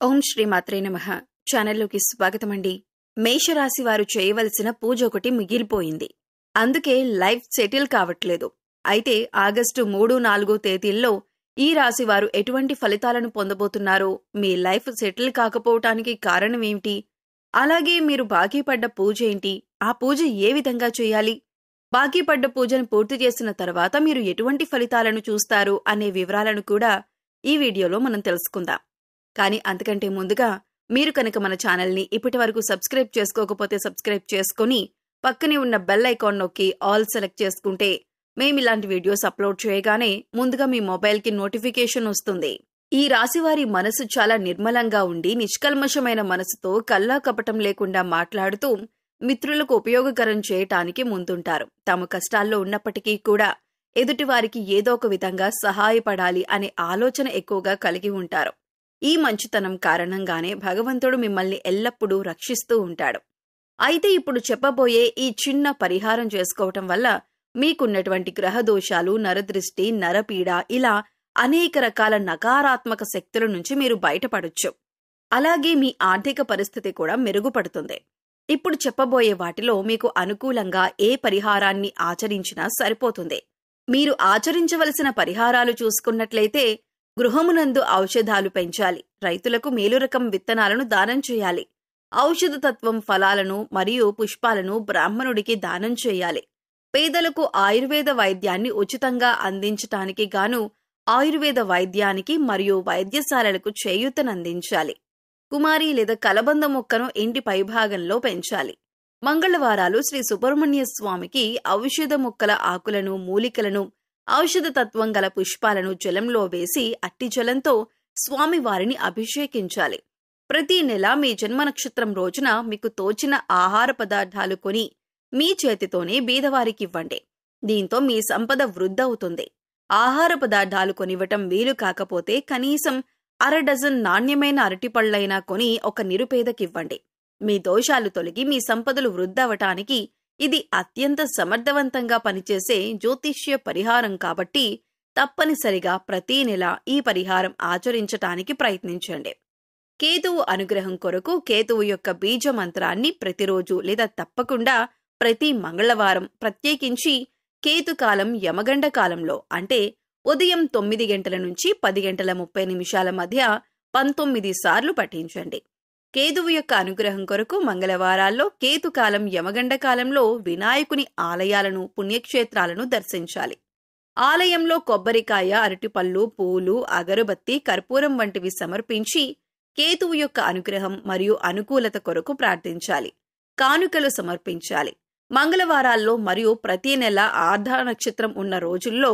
ఓం శ్రీ మాత్రే నమః. ఛానల్లోకి స్వాగతమండి. మేషరాశి వారు చేయవలసిన పూజ ఒకటి మిగిలిపోయింది. అందుకే లైఫ్ సెటిల్ కావట్లేదు. అయితే ఆగస్టు 3-4 తేదీల్లో ఈ రాశి వారు ఎటువంటి ఫలితాలను పొందబోతున్నారో, మీ లైఫ్ సెటిల్ కాకపోవటానికి కారణం ఏమిటి, అలాగే మీరు బాకీ పడ్డ పూజ ఏంటి, ఆ పూజ ఏ విధంగా చేయాలి, బాకీ పడ్డ పూజను పూర్తి చేసిన తర్వాత మీరు ఎటువంటి ఫలితాలను చూస్తారు అనే వివరాలను కూడా ఈ వీడియోలో మనం తెలుసుకుందాం. కానీ అంతకంటే ముందుగా మీరు కనుక మన ఛానల్ని ఇప్పటి వరకు సబ్స్క్రైబ్ చేసుకోకపోతే సబ్స్క్రైబ్ చేసుకుని పక్కనే ఉన్న బెల్ ఐకాన్ నొక్కి ఆల్ సెలెక్ట్ చేసుకుంటే మేము ఇలాంటి వీడియోస్ అప్లోడ్ చేయగానే ముందుగా మీ మొబైల్కి నోటిఫికేషన్ వస్తుంది. ఈ రాశివారి మనసు చాలా నిర్మలంగా ఉండి నిష్కల్మషమైన మనసుతో కల్లా కపటం లేకుండా మాట్లాడుతూ మిత్రులకు ఉపయోగకరం చేయటానికి ముందుంటారు. తాము కష్టాల్లో ఉన్నప్పటికీ కూడా ఎదుటివారికి ఏదో ఒక విధంగా సహాయపడాలి అనే ఆలోచన ఎక్కువగా కలిగి ఉంటారు. ఈ మంచితనం కారణంగానే భగవంతుడు మిమ్మల్ని ఎల్లప్పుడూ రక్షిస్తూ ఉంటాడు. అయితే ఇప్పుడు చెప్పబోయే ఈ చిన్న పరిహారం చేసుకోవటం వల్ల మీకున్నటువంటి గ్రహదోషాలు, నరదృష్టి, నరపీడ ఇలా అనేక రకాల నకారాత్మక శక్తుల నుంచి మీరు బయటపడొచ్చు. అలాగే మీ ఆర్థిక పరిస్థితి కూడా మెరుగుపడుతుంది. ఇప్పుడు చెప్పబోయే వాటిలో మీకు అనుకూలంగా ఏ పరిహారాన్ని ఆచరించినా సరిపోతుంది. మీరు ఆచరించవలసిన పరిహారాలు చూసుకున్నట్లయితే గృహమునందు ఔషధాలు పెంచాలి, రైతులకు మేలు రకం విత్తనాలను దానం చేయాలి, ఔషధ తత్వం ఫలాలను మరియు పుష్పాలను బ్రాహ్మణుడికి దానం చేయాలి, పేదలకు ఆయుర్వేద వైద్యాన్ని ఉచితంగా అందించటానికి గాను ఆయుర్వేద వైద్యానికి మరియు వైద్యశాలలకు చేయూతనందించాలి, కుమారి లేదా కలబంద మొక్కను ఇంటి పైభాగంలో పెంచాలి. మంగళవారాలు శ్రీ సుబ్రహ్మణ్య స్వామికి ఔషధ మొక్కల ఆకులను, మూలికలను, ఔషధ తత్వం గల పుష్పాలను జలంలో వేసి అట్టి జలంతో స్వామివారిని అభిషేకించాలి. ప్రతి నెల మీ జన్మ నక్షత్రం రోజున మీకు తోచిన ఆహార పదార్థాలు కొని మీ చేతితోనే బీదవారికివ్వండి. దీంతో మీ సంపద వృద్ధవుతుంది. ఆహార పదార్థాలు కొనివ్వటం వీలు కాకపోతే కనీసం 1/2 డజన్ నాణ్యమైన అరటిపళ్లైనా కొని ఒక నిరుపేదకివ్వండి. మీ దోషాలు తొలగి మీ సంపదలు వృద్ధవటానికి ఇది అత్యంత సమర్థవంతంగా పనిచేసే జ్యోతిష్య పరిహారం కాబట్టి తప్పనిసరిగా ప్రతీ నెల ఈ పరిహారం ఆచరించటానికి ప్రయత్నించండి. కేతువు అనుగ్రహం కొరకు కేతువు యొక్క బీజ మంత్రాన్ని ప్రతిరోజు లేదా తప్పకుండా ప్రతి మంగళవారం, ప్రత్యేకించి కేతుకాలం యమగండ కాలంలో అంటే ఉదయం 9 గంటల నుంచి 10:30 మధ్య 19 సార్లు పఠించండి. కేతువు యొక్క అనుగ్రహం కొరకు మంగళవారాల్లో కేతుకాలం యమగండ కాలంలో వినాయకుని ఆలయాలను, పుణ్యక్షేత్రాలను దర్శించాలి. ఆలయంలో కొబ్బరికాయ, అరటిపళ్ళు, పూలు, అగరబత్తి, కర్పూరం వంటివి సమర్పించి కేతువు యొక్క అనుగ్రహం మరియు అనుకూలత కొరకు ప్రార్థించాలి. కానుకలు సమర్పించాలి. మంగళవారాల్లో మరియు ప్రతి నెల ఆర్ధ నక్షత్రం ఉన్న రోజుల్లో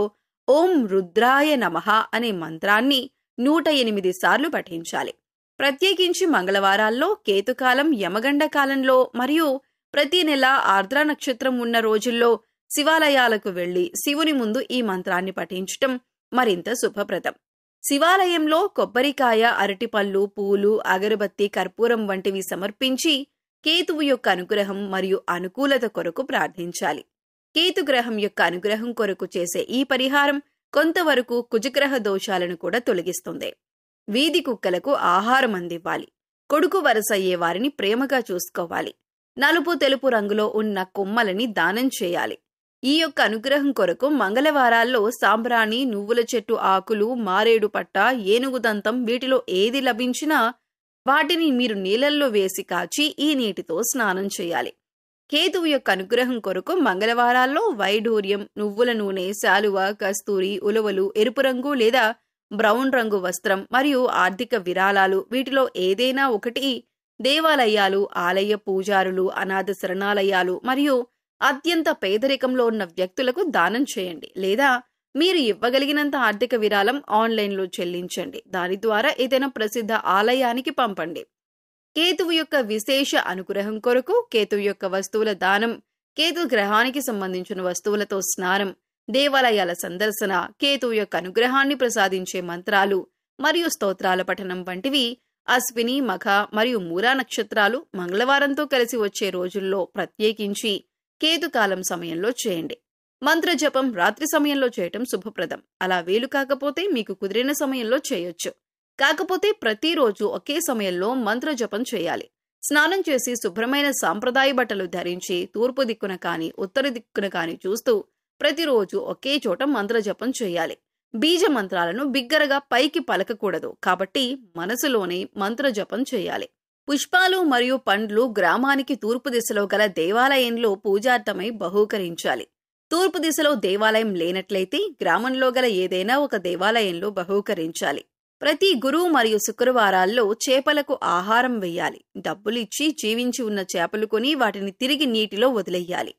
ఓం రుద్రాయ నమః అనే మంత్రాన్ని 108 సార్లు పఠించాలి. ప్రత్యేకించి మంగళవారాల్లో, కేతుకాలం యమగండ కాలంలో మరియు ప్రతి నెల ఆర్ద్ర నక్షత్రం ఉన్న రోజుల్లో శివాలయాలకు వెళ్లి శివుని ముందు ఈ మంత్రాన్ని పఠించటం మరింత శుభప్రదం. శివాలయంలో కొబ్బరికాయ, అరటిపళ్ళు, పూలు, అగరబత్తి, కర్పూరం వంటివి సమర్పించి కేతువు యొక్క అనుగ్రహం మరియు అనుకూలత కొరకు ప్రార్థించాలి. కేతుగ్రహం యొక్క అనుగ్రహం కొరకు చేసే ఈ పరిహారం కొంతవరకు కుజగ్రహ దోషాలను కూడా తొలగిస్తుంది. వీధి కుక్కలకు ఆహారం అందివ్వాలి. కొడుకు వరసయ్యే వారిని ప్రేమగా చూసుకోవాలి. నలుపు, తెలుపు రంగులో ఉన్న కొమ్మలని దానం చేయాలి. ఈ యొక్క అనుగ్రహం కొరకు మంగళవారాల్లో సాంబ్రాణి, నువ్వుల చెట్టు ఆకులు, మారేడు పట్ట, ఏనుగు దంతం వీటిలో ఏది లభించినా వాటిని మీరు నీళ్ళల్లో వేసి కాచి ఈ నీటితో స్నానం చేయాలి. కేతువు యొక్క అనుగ్రహం కొరకు మంగళవారాల్లో వైఢూర్యం, నువ్వుల నూనె, శాలువ, కస్తూరి, ఉలవలు, ఎరుపు రంగు లేదా బ్రౌన్ రంగు వస్త్రం మరియు ఆర్థిక విరాళాలు వీటిలో ఏదైనా ఒకటి దేవాలయాలు, ఆలయ పూజారులు, అనాథ శరణాలయాలు మరియు అత్యంత పేదరికంలో ఉన్న వ్యక్తులకు దానం చేయండి. లేదా మీరు ఇవ్వగలిగినంత ఆర్థిక విరాళం ఆన్లైన్లో చెల్లించండి. దాని ద్వారా ఏదైనా ప్రసిద్ధ ఆలయానికి పంపండి. కేతువు యొక్క విశేష అనుగ్రహం కొరకు కేతువు యొక్క వస్తువుల దానం, కేతు గ్రహానికి సంబంధించిన వస్తువులతో స్నానం, దేవాలయాల సందర్శన, కేతువు యొక్క అనుగ్రహాన్ని ప్రసాదించే మంత్రాలు మరియు స్తోత్రాల పఠనం వంటివి అశ్విని, మఖ మరియు మూలా నక్షత్రాలు మంగళవారంతో కలిసి వచ్చే రోజుల్లో ప్రత్యేకించి కేతుకాలం సమయంలో చేయండి. మంత్రజపం రాత్రి సమయంలో చేయటం శుభప్రదం. అలా వీలు కాకపోతే మీకు కుదిరిన సమయంలో చేయొచ్చు. కాకపోతే ప్రతిరోజు ఒకే సమయంలో మంత్ర జపం చేయాలి. స్నానం చేసి శుభ్రమైన సాంప్రదాయ బట్టలు ధరించి తూర్పు దిక్కున కాని ఉత్తర దిక్కున కాని చూస్తూ ప్రతిరోజు ఒకే చోట మంత్ర జపం చేయాలి. బీజ మంత్రాలను బిగ్గరగా పైకి పలకకూడదు కాబట్టి మనసులోనే మంత్ర జపం చేయాలి. పుష్పాలు మరియు పండ్లు గ్రామానికి తూర్పు దిశలో గల దేవాలయంలో పూజార్థమై బహూకరించాలి. తూర్పు దిశలో దేవాలయం లేనట్లయితే గ్రామంలో గల ఏదైనా ఒక దేవాలయంలో బహూకరించాలి. ప్రతి గురు మరియు శుక్రవారాల్లో చేపలకు ఆహారం వెయ్యాలి. డబ్బులిచ్చి జీవించి ఉన్న చేపలు కొని వాటిని తిరిగి నీటిలో వదిలేయాలి.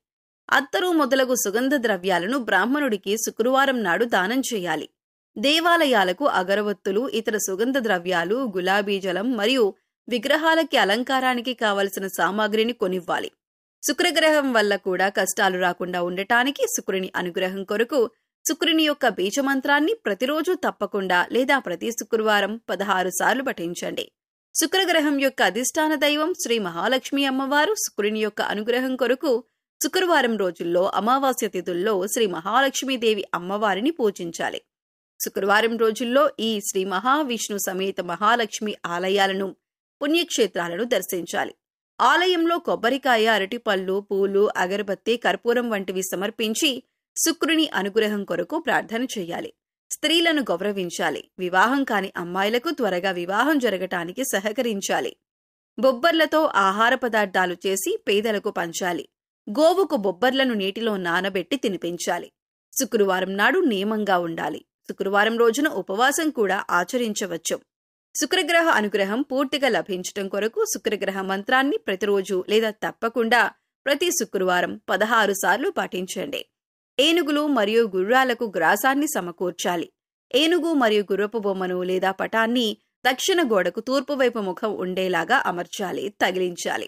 అత్తరు మొదలగు సుగంధ ద్రవ్యాలను బ్రాహ్మణుడికి శుక్రవారం నాడు దానం చేయాలి. దేవాలయాలకు అగరవత్తులు, ఇతర సుగంధ ద్రవ్యాలు, గులాబీ జలం మరియు విగ్రహాలకి అలంకారానికి కావలసిన సామాగ్రిని కొనివ్వాలి. శుక్రగ్రహం వల్ల కూడా కష్టాలు రాకుండా ఉండటానికి శుక్రుని అనుగ్రహం కొరకు శుక్రుని యొక్క బీజమంత్రాన్ని ప్రతిరోజు తప్పకుండా లేదా ప్రతి శుక్రవారం 16 సార్లు పఠించండి. శుక్రగ్రహం యొక్క అధిష్టాన దైవం శ్రీ మహాలక్ష్మి అమ్మవారు. శుక్రుని యొక్క అనుగ్రహం కొరకు శుక్రవారం రోజుల్లో అమావాస్య తిథుల్లో శ్రీ మహాలక్ష్మీదేవి అమ్మవారిని పూజించాలి. శుక్రవారం రోజుల్లో ఈ శ్రీ మహావిష్ణు సమేత మహాలక్ష్మి ఆలయాలను, పుణ్యక్షేత్రాలను దర్శించాలి. ఆలయంలో కొబ్బరికాయ, అరటిపళ్ళు, పూలు, అగరబత్తి, కర్పూరం వంటివి సమర్పించి శుక్రుని అనుగ్రహం కొరకు ప్రార్థన చేయాలి. స్త్రీలను గౌరవించాలి. వివాహం కాని అమ్మాయిలకు త్వరగా వివాహం జరగటానికి సహకరించాలి. బొబ్బర్లతో ఆహార పదార్థాలు చేసి పేదలకు పంచాలి. గోవుకు బొబ్బర్లను నీటిలో నానబెట్టి తినిపించాలి. శుక్రవారం నాడు నియమంగా ఉండాలి. శుక్రవారం రోజున ఉపవాసం కూడా ఆచరించవచ్చు. శుక్రగ్రహ అనుగ్రహం పూర్తిగా లభించటం కొరకు శుక్రగ్రహ మంత్రాన్ని ప్రతిరోజు లేదా తప్పకుండా ప్రతి శుక్రవారం 16 సార్లు పాటించండి. ఏనుగులు మరియు గుర్రాలకు గ్రాసాన్ని సమకూర్చాలి. ఏనుగు మరియు గుర్రపు బొమ్మను లేదా పటాన్ని దక్షిణ గోడకు తూర్పు వైపు ముఖం ఉండేలాగా అమర్చాలి, తగిలించాలి.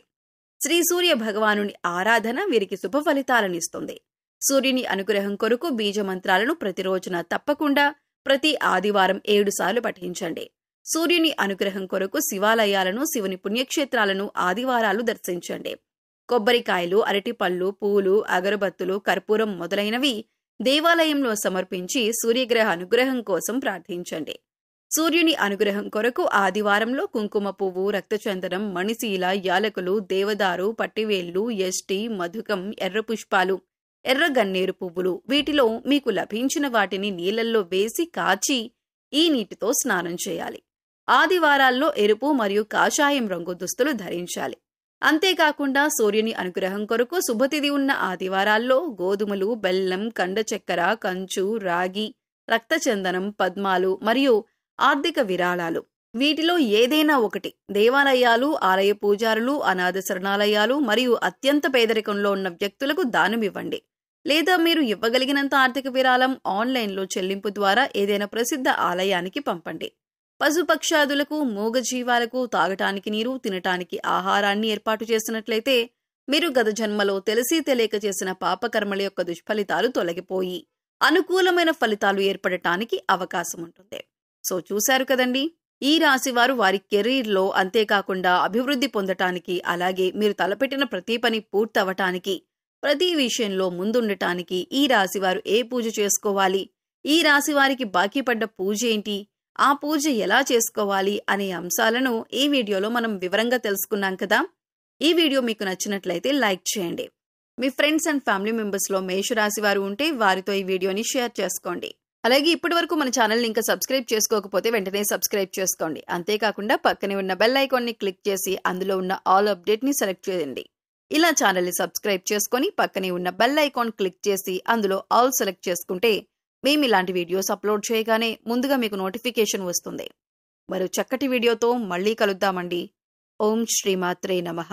శ్రీ సూర్య భగవానుని ఆరాధన వీరికి శుభ ఫలితాలనిస్తుంది. సూర్యుని అనుగ్రహం కొరకు బీజమంత్రాలను ప్రతిరోజున తప్పకుండా ప్రతి ఆదివారం 7 సార్లు పఠించండి. సూర్యుని అనుగ్రహం కొరకు శివాలయాలను, శివుని పుణ్యక్షేత్రాలను ఆదివారాలు దర్శించండి. కొబ్బరికాయలు, అరటిపళ్ళు, పూలు, అగరబత్తులు, కర్పూరం మొదలైనవి దేవాలయంలో సమర్పించి సూర్యగ్రహ అనుగ్రహం కోసం ప్రార్థించండి. సూర్యుని అనుగ్రహం కొరకు ఆదివారంలో కుంకుమ పువ్వు, రక్తచందనం, మణిశీల, యాలకులు, దేవదారు, పట్టివేళ్లు, యష్టి, మధుకం, ఎర్ర పుష్పాలు, ఎర్ర గన్నేరు పువ్వులు వీటిలో మీకు లభించిన వాటిని నీళ్లల్లో వేసి కాచి ఈ నీటితో స్నానం చేయాలి. ఆదివారాల్లో ఎరుపు మరియు కాషాయం రంగు దుస్తులు ధరించాలి. అంతేకాకుండా సూర్యుని అనుగ్రహం కొరకు శుభతిథి ఉన్న ఆదివారాల్లో గోధుమలు, బెల్లం, కండ చక్కెర, కంచు, రాగి, రక్తచందనం, పద్మాలు మరియు ఆర్థిక విరాళాలు వీటిలో ఏదైనా ఒకటి దేవాలయాలు, ఆలయ పూజారులు, అనాథ శరణాలయాలు మరియు అత్యంత పేదరికంలో ఉన్న వ్యక్తులకు దానమివ్వండి. లేదా మీరు ఇవ్వగలిగినంత ఆర్థిక విరాళం ఆన్లైన్లో చెల్లింపు ద్వారా ఏదైనా ప్రసిద్ధ ఆలయానికి పంపండి. పశుపక్షాదులకు, మూగజీవాలకు తాగటానికి నీరు, తినటానికి ఆహారాన్ని ఏర్పాటు చేసినట్లయితే మీరు గత జన్మలో తెలిసి తెలియక చేసిన పాపకర్మల యొక్క దుష్ఫలితాలు తొలగిపోయి అనుకూలమైన ఫలితాలు ఏర్పడటానికి అవకాశం ఉంటుంది. సో చూశారు కదండి, ఈ రాశివారు వారి కెరీర్లో అంతేకాకుండా అభివృద్ధి పొందటానికి, అలాగే మీరు తలపెట్టిన ప్రతి పని పూర్తవటానికి, ప్రతి విషయంలో ముందుండటానికి ఈ రాశివారు ఏ పూజ చేసుకోవాలి, ఈ రాశివారికి బాకీ పడ్డ పూజ ఏంటి, ఆ పూజ ఎలా చేసుకోవాలి అనే అంశాలను ఈ వీడియోలో మనం వివరంగా తెలుసుకున్నాం కదా. ఈ వీడియో మీకు నచ్చినట్లయితే లైక్ చేయండి. మీ ఫ్రెండ్స్ అండ్ ఫ్యామిలీ మెంబర్స్లో మేషరాశి వారు ఉంటే వారితో ఈ వీడియోని షేర్ చేసుకోండి. అలాగే ఇప్పటి వరకు మన ఛానల్ని ఇంకా సబ్స్క్రైబ్ చేసుకోకపోతే వెంటనే సబ్స్క్రైబ్ చేసుకోండి. అంతేకాకుండా పక్కనే ఉన్న బెల్ ఐకాన్ని క్లిక్ చేసి అందులో ఉన్న ఆల్ అప్డేట్ని సెలెక్ట్ చేయండి. ఇలా ఛానల్ని సబ్స్క్రైబ్ చేసుకొని పక్కనే ఉన్న బెల్ ఐకాన్ క్లిక్ చేసి అందులో ఆల్ సెలెక్ట్ చేసుకుంటే మేము ఇలాంటి వీడియోస్ అప్లోడ్ చేయగానే ముందుగా మీకు నోటిఫికేషన్ వస్తుంది. మరో చక్కటి వీడియోతో మళ్ళీ కలుద్దామండి. ఓం శ్రీమాత్రే నమః.